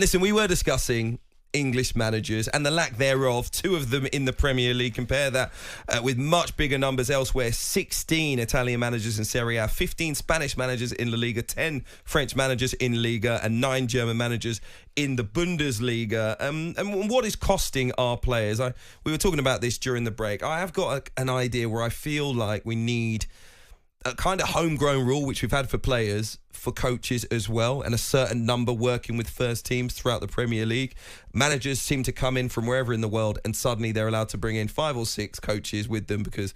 Listen, we were discussing English managers and the lack thereof. 2 of them in the Premier League. Compare that with much bigger numbers elsewhere. 16 Italian managers in Serie A, 15 Spanish managers in La Liga, 10 French managers in Liga, and 9 German managers in the Bundesliga. And what is costing our players? We were talking about this during the break. I have got an idea where I feel like we need a kind of homegrown rule, which we've had for players, for coaches as well, and a certain number working with first teams throughout the Premier League. Managers seem to come in from wherever in the world, and suddenly they're allowed to bring in 5 or 6 coaches with them because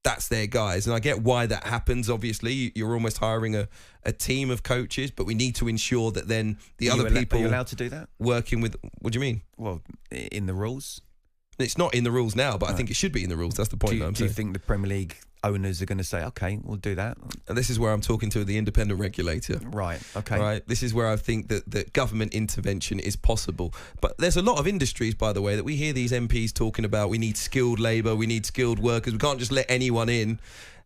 that's their guys. And I get why that happens. Obviously, you're almost hiring a team of coaches, but we need to ensure that then the other people... Are you allowed to do that? Working with... What do you mean? Well, in the rules? It's not in the rules now, but I think it should be in the rules. That's the point that I'm saying. Do you think the Premier League owners are going to say, okay, we'll do that? And this is where I'm talking to the independent regulator. Right, okay. Right. This is where I think that government intervention is possible. But there's a lot of industries, by the way, that we hear these MPs talking about. We need skilled labour, we need skilled workers. We can't just let anyone in.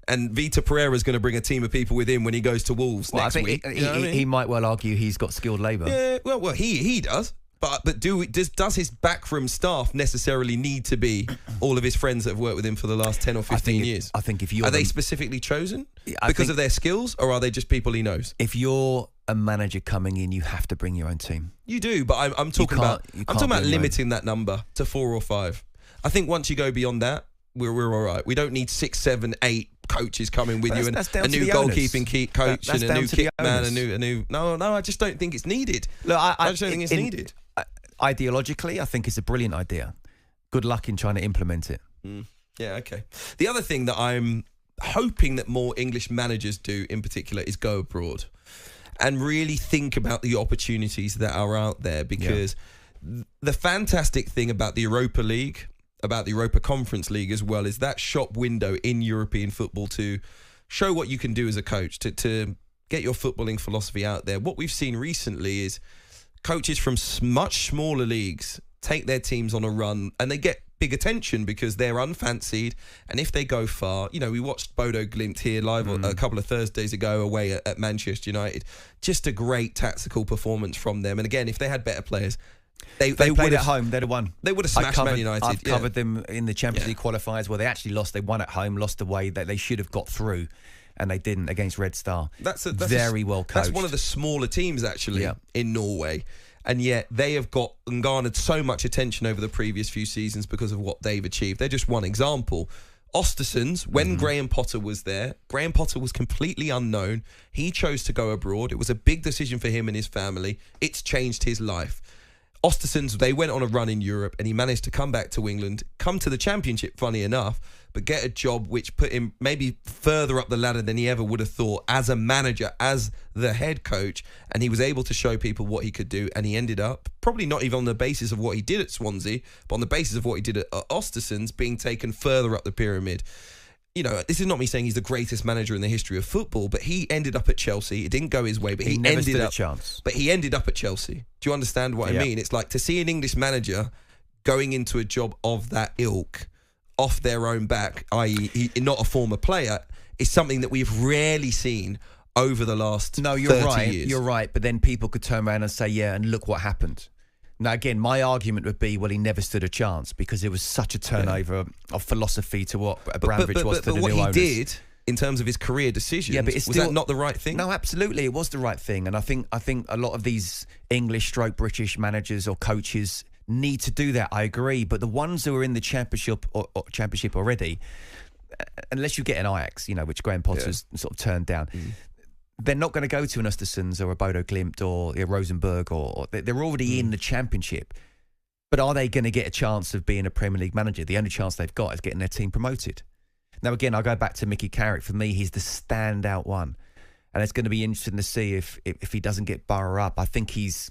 And Vitor Pereira's going to bring a team of people with him when he goes to Wolves next week. He might well argue he's got skilled labour. Yeah, well, he does. But does his backroom staff necessarily need to be all of his friends that have worked with him for the last 10 or 15 years? I think if you're... Are they specifically chosen because of their skills, or are they just people he knows? If you're a manager coming in, you have to bring your own team. You do, but I'm talking about limiting that number to 4 or 5. I think once you go beyond that, we're all right. We don't need 6, 7, 8 coaches coming with you, and a new goalkeeping coach and a new kick man, a new. No, I just don't think it's needed. Look, I just don't think it's needed. Ideologically, I think it's a brilliant idea. Good luck in trying to implement it. Yeah, okay. The other thing that I'm hoping that more English managers do in particular is go abroad and really think about the opportunities that are out there, because the fantastic thing about the Europa League, about the Europa Conference League as well, is that shop window in European football to show what you can do as a coach, to get your footballing philosophy out there. What we've seen recently is coaches from much smaller leagues take their teams on a run, and they get big attention because they're unfancied, and if they go far, we watched Bodo Glimt here live a couple of Thursdays ago away at Manchester United. Just a great tactical performance from them, and again, if they had better players, they played at home, they'd have won. They would have smashed Man United. I've covered them in the Champions League qualifiers where they actually lost. They won at home, lost away, that they should have got through, and they didn't against Red Star. That's very well coached. That's one of the smaller teams actually in Norway, and yet they have got and garnered so much attention over the previous few seasons because of what they've achieved. They're just one example. Ostersund's, when Graham Potter was there, Graham Potter was completely unknown. He chose to go abroad. It was a big decision for him and his family. It's changed his life. Ostersund's, they went on a run in Europe, and he managed to come back to England, come to the Championship, funny enough, but get a job which put him maybe further up the ladder than he ever would have thought as a manager, as the head coach, and he was able to show people what he could do, and he ended up, probably not even on the basis of what he did at Swansea, but on the basis of what he did at Ostersund's, being taken further up the pyramid. This is not me saying he's the greatest manager in the history of football, but he ended up at Chelsea. It didn't go his way, but he never ended stood up. A chance. But he ended up at Chelsea. Do you understand what I mean? It's like to see an English manager going into a job of that ilk off their own back, i.e., not a former player, is something that we've rarely seen over the last 30 years. You're right, but then people could turn around and say, and look what happened. Now, again, my argument would be, well, he never stood a chance because it was such a turnover of philosophy to what Abramovich was to the new owners. But what he did in terms of his career decisions, was that not the right thing? No, absolutely, it was the right thing. And I think a lot of these English/British managers or coaches need to do that. I agree, but the ones who are in the championship already, unless you get an Ajax, which Graham Potter's sort of turned down. They're not going to go to an Östersunds or a Bodo Glimt or a Rosenborg, or they're already in the Championship. But are they going to get a chance of being a Premier League manager? The only chance they've got is getting their team promoted. Now, again, I'll go back to Mickey Carrick. For me, he's the standout one. And it's going to be interesting to see if he doesn't get Borough up. I think he's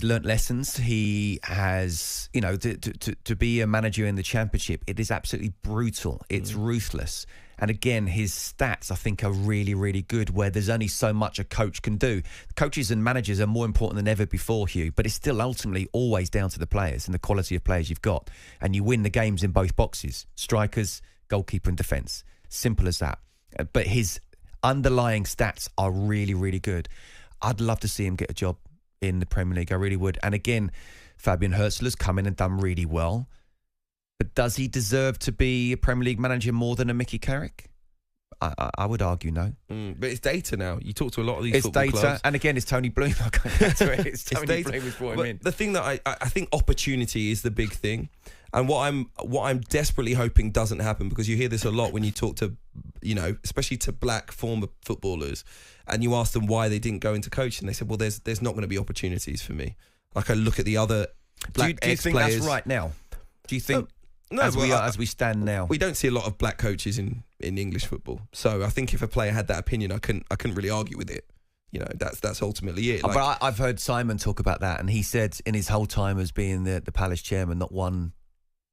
learnt lessons. He has, to be a manager in the Championship, it is absolutely brutal. It's ruthless. And again, his stats, I think, are really, really good, where there's only so much a coach can do. Coaches and managers are more important than ever before, Hugh, but it's still ultimately always down to the players and the quality of players you've got. And you win the games in both boxes, strikers, goalkeeper and defence. Simple as that. But his underlying stats are really, really good. I'd love to see him get a job in the Premier League. I really would. And again, Fabian Hürzeler's come in and done really well. But does he deserve to be a Premier League manager more than a Mickey Carrick? I would argue no. But it's data now. You talk to a lot of these it's football data, clubs. And again, it's Tony Bloom. It's Tony Bloom who's brought him in. The thing that I think opportunity is the big thing. And what I'm desperately hoping doesn't happen, because you hear this a lot when you talk to, especially to black former footballers, and you ask them why they didn't go into coaching. They said, well, there's not going to be opportunities for me. Like, I look at the other black do you think ex-players. that's right now? Do you think... No, as we stand now, we don't see a lot of black coaches in English football. So I think if a player had that opinion, I couldn't really argue with it. That's ultimately it. Like, but I've heard Simon talk about that, and he said in his whole time as being the Palace chairman, not one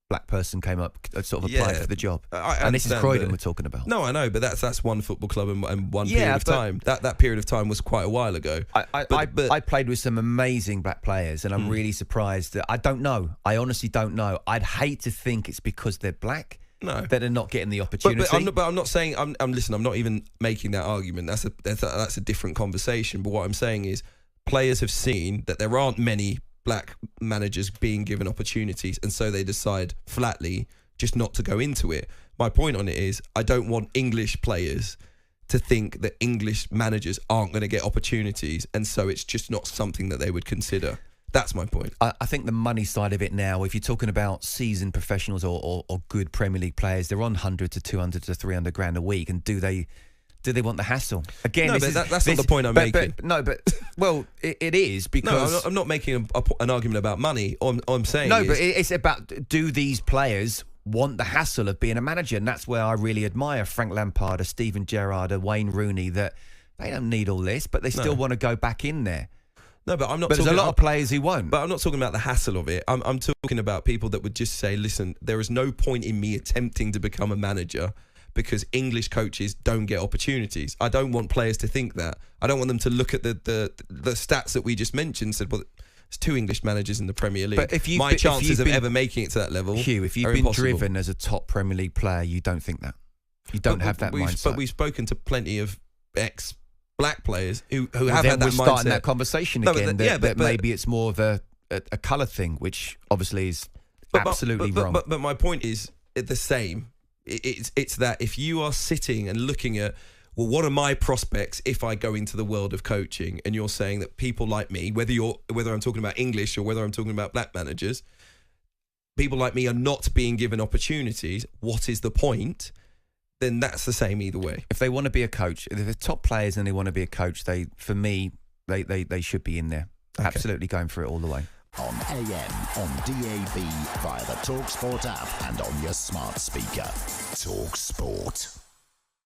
black person came up, sort of applied for the job. And this is Croydon we're talking about. No, I know, but that's one football club and one period of time. That period of time was quite a while ago. I played with some amazing black players, and I'm really surprised that I don't know. I honestly don't know. I'd hate to think it's because they're black. No, that they're not getting the opportunity. But I'm not saying. Listen. I'm not even making that argument. That's a different conversation. But what I'm saying is, players have seen that there aren't many black managers being given opportunities, and so they decide flatly just not to go into it. My point on it is, I don't want English players to think that English managers aren't going to get opportunities, and so it's just not something that they would consider. That's my point. I think the money side of it now, if you're talking about seasoned professionals or good Premier League players, they're on 100 to 200 to 300 grand a week, and do they want the hassle? Again, no, that's not the point I'm making. Well, it is, because... No, I'm not making an argument about money. All I'm saying No, but it's about, do these players want the hassle of being a manager? And that's where I really admire Frank Lampard, a Steven Gerrard, a Wayne Rooney, that they don't need all this, but they still want to go back in there. No, but I'm not. But there's a lot of players who won't. But I'm not talking about the hassle of it. I'm talking about people that would just say, listen, there is no point in me attempting to become a manager because English coaches don't get opportunities. I don't want players to think that. I don't want them to look at the stats that we just mentioned and said, well, there's 2 English managers in the Premier League. But my chances of ever making it to that level, Hugh, if you've been driven as a top Premier League player, you don't think that. You don't have that mindset. But we've spoken to plenty of ex-black players who have had that mindset. We're starting that conversation again. But maybe it's more of a colour thing, which obviously is absolutely wrong. But my point is the same. It's that if you are sitting and looking at, well, what are my prospects if I go into the world of coaching, and you're saying that people like me, whether I'm talking about English or whether I'm talking about black managers, people like me are not being given opportunities, what is the point? Then that's the same either way. If they want to be a coach, if they're top players and they want to be a coach, they should be in there. Okay. Absolutely going for it all the way. On AM, on DAB, via the talkSPORT app and on your smart speaker. talkSPORT.